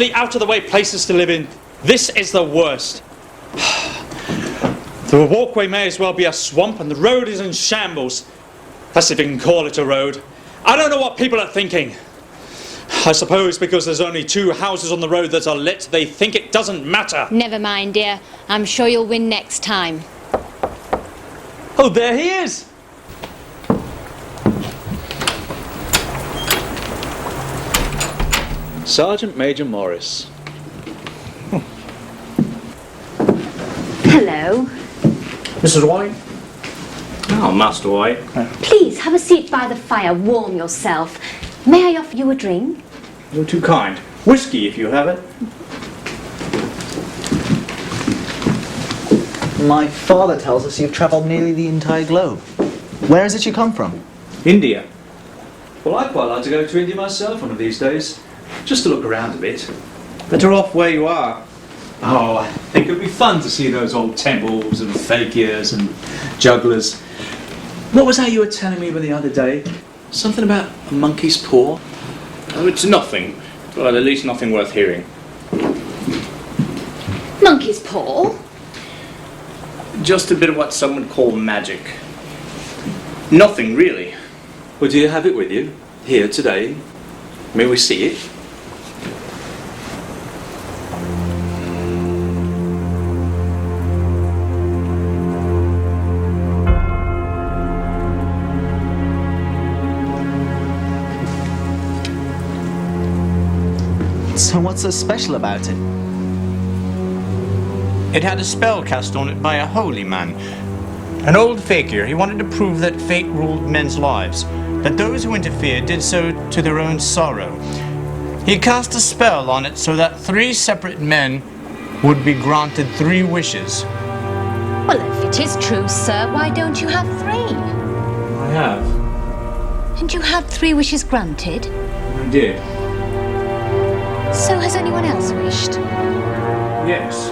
especially out-of-the-way places to live in. This is the worst. The walkway may as well be a swamp, and the road is in shambles. That's if you can call it a road. I don't know what people are thinking. I suppose because there's only 2 houses on the road that are lit, they think it doesn't matter. Never mind, dear. I'm sure you'll win next time. Oh, there he is! Sergeant Major Morris. Hello. Mrs. White? Oh, Master White. Please have a seat by the fire. Warm yourself. May I offer you a drink? You're too kind. Whiskey, if you have it. My father tells us you've travelled nearly the entire globe. Where is it you come from? India. Well, I'd quite like to go to India myself one of these days. Just to look around a bit. Better off where you are. Oh, I think it'd be fun to see those old temples and fakirs and jugglers. What was that you were telling me the other day? Something about a monkey's paw? Oh, it's nothing. Well, at least nothing worth hearing. Monkey's paw? Just a bit of what some would call magic. Nothing, really. Well, do you have it with you? Here, today? May we see it? So what's so special about it? It had a spell cast on it by a holy man. An old fakir. He wanted to prove that fate ruled men's lives, that those who interfered did so to their own sorrow. He cast a spell on it so that 3 separate men would be granted 3 wishes. Well, if it is true, sir, why don't you have 3? I have. And you had 3 wishes granted? I did. So has anyone else wished? Yes.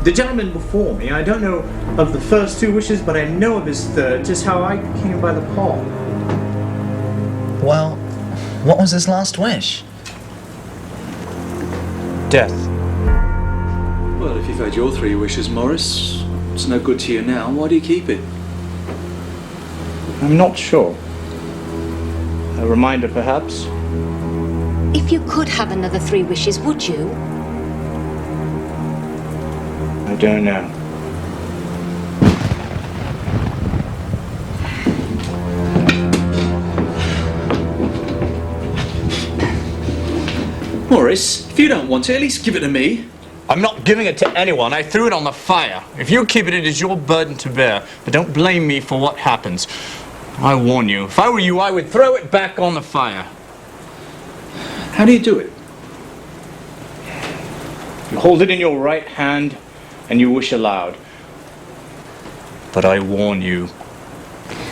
The gentleman before me, I don't know of the first 2 wishes, but I know of his third, just how I came by the paw. Well, what was his last wish? Death. Well, if you've had your 3 wishes, Morris, it's no good to you now. Why do you keep it? I'm not sure. A reminder, perhaps? If you could have another 3 wishes, would you? I don't know. Morris, if you don't want it, at least give it to me. I'm not giving it to anyone. I threw it on the fire. If you keep it, it is your burden to bear. But don't blame me for what happens. I warn you, if I were you, I would throw it back on the fire. How do you do it? You hold it in your right hand and you wish aloud. But I warn you.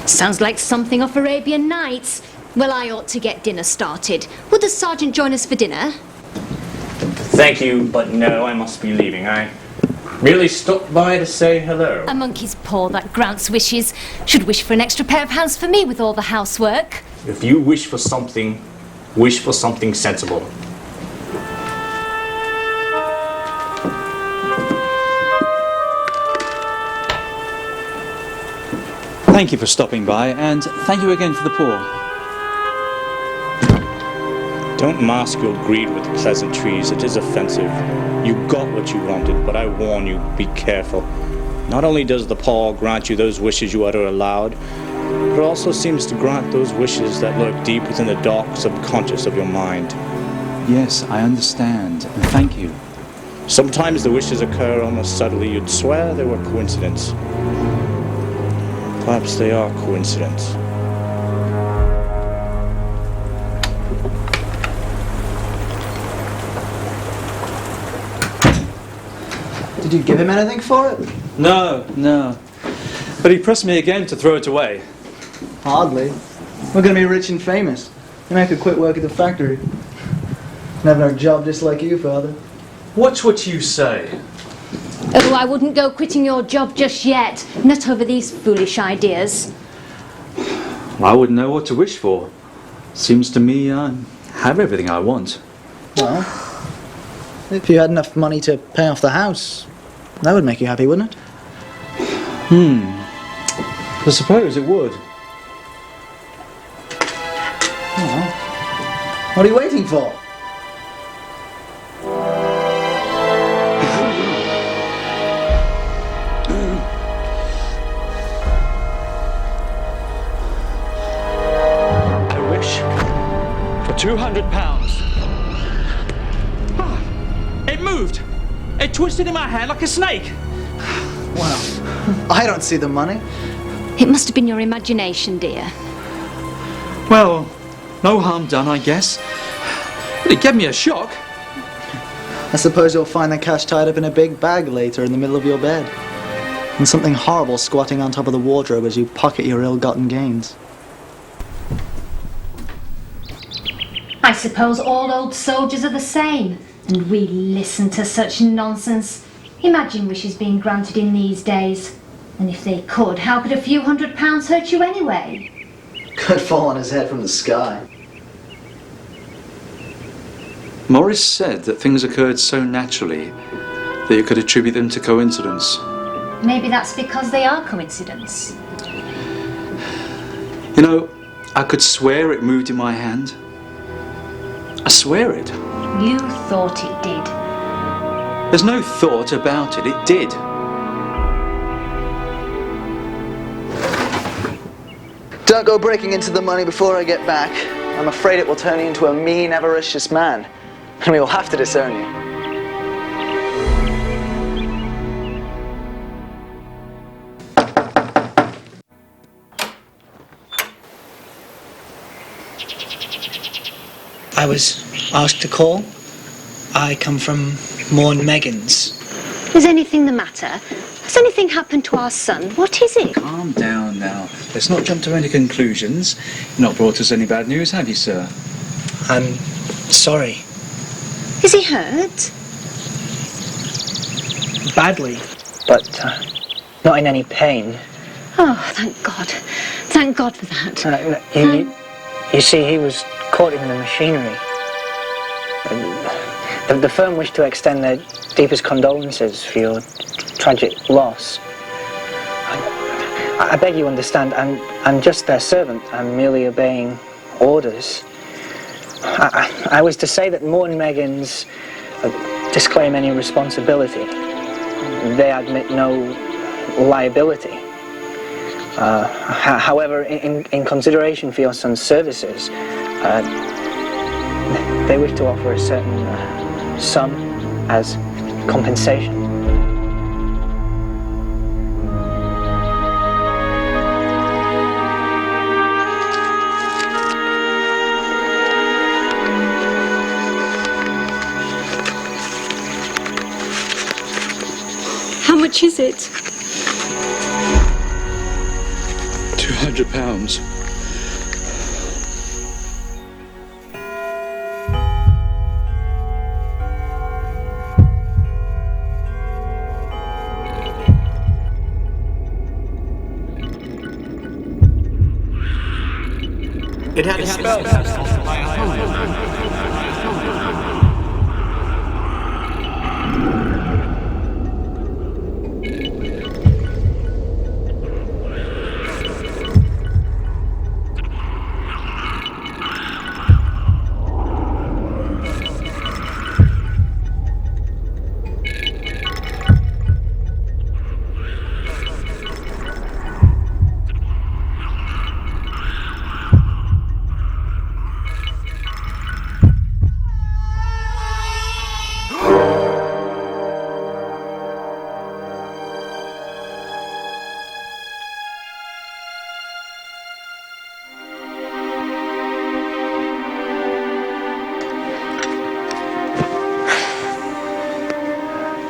Sounds like something off Arabian Nights. Well, I ought to get dinner started. Would the sergeant join us for dinner? Thank you, but no, I must be leaving. I merely stopped by to say hello. A monkey's paw that grants wishes. Should wish for an extra pair of hands for me with all the housework. If you wish for something sensible. Thank you for stopping by, and thank you again for the paw. Don't mask your greed with pleasantries. It is offensive. You got what you wanted, but I warn you, be careful. Not only does the paw grant you those wishes you utter aloud, but it also seems to grant those wishes that lurk deep within the dark subconscious of your mind. Yes, I understand, and thank you. Sometimes the wishes occur almost subtly. You'd swear they were coincidence. Perhaps they are coincidence. Did you give him anything for it? No. But he pressed me again to throw it away. Hardly. We're going to be rich and famous. And I could quit work at the factory. And have our job just like you, Father. Watch what you say. Oh, I wouldn't go quitting your job just yet. Not over these foolish ideas. I wouldn't know what to wish for. Seems to me I have everything I want. Well, if you had enough money to pay off the house, that would make you happy, wouldn't it? I suppose it would. What are you waiting for? I wish for £200. Ah, it moved. It twisted in my hand like a snake. Well, I don't see the money. It must have been your imagination, dear. Well, no harm done, I guess. But it gave me a shock. I suppose you'll find the cash tied up in a big bag later in the middle of your bed. And something horrible squatting on top of the wardrobe as you pocket your ill-gotten gains. I suppose all old soldiers are the same, and we listen to such nonsense. Imagine wishes being granted in these days. And if they could, how could a few £100 hurt you anyway? Could fall on his head from the sky. Morris said that things occurred so naturally that you could attribute them to coincidence. Maybe that's because they are coincidence. You know, I could swear it moved in my hand. I swear it. You thought it did. There's no thought about it, it did. Don't go breaking into the money before I get back. I'm afraid it will turn you into a mean, avaricious man. And we will have to disown you. I was asked to call. I come from Morn Meggins. Is anything the matter? Has anything happened to our son? What is it? Calm down now. Let's not jump to any conclusions. You've not brought us any bad news, have you, sir? I'm sorry. Is he hurt? Badly, but not in any pain. Oh, thank God. Thank God for that. You see, he was caught in the machinery. The firm wished to extend their deepest condolences for your tragic loss. I beg you understand, I'm just their servant. I'm merely obeying orders. I was to say that Morton Meggins disclaim any responsibility. They admit no liability. However, in consideration for your son's services, they wish to offer a certain sum as compensation. How much is it? £200. It had a spell.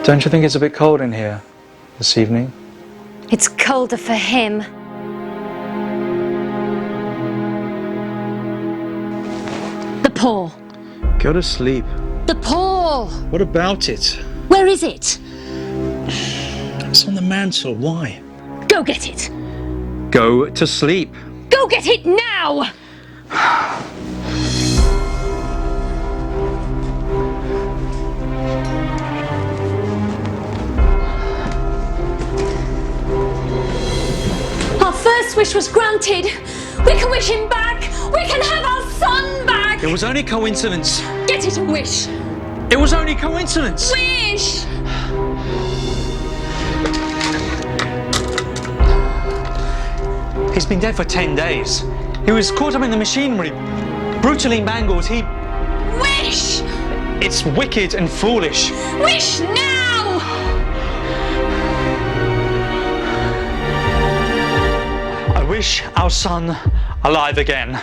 Don't you think it's a bit cold in here this evening? It's colder for him. The paw. Go to sleep. The paw! What about it? Where is it? It's on the mantel. Why? Go get it. Go to sleep. Go get it now! wish was granted. We can wish him back. We can have our son back. It was only coincidence. Get it and wish. It was only coincidence. Wish. He's been dead for 10 days. He was caught up in the machinery, brutally mangled. Wish. It's wicked and foolish. Wish now. I wish our son alive again.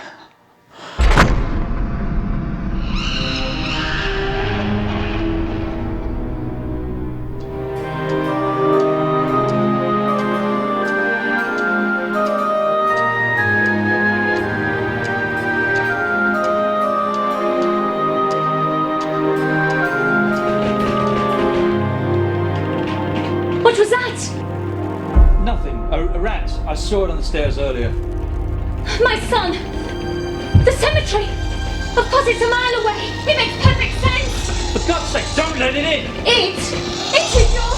What was that? Nothing. A rat. I saw it on the stairs earlier. My son. The cemetery. Of course, it's a mile away. It makes perfect sense. For God's sake, don't let it in! It is your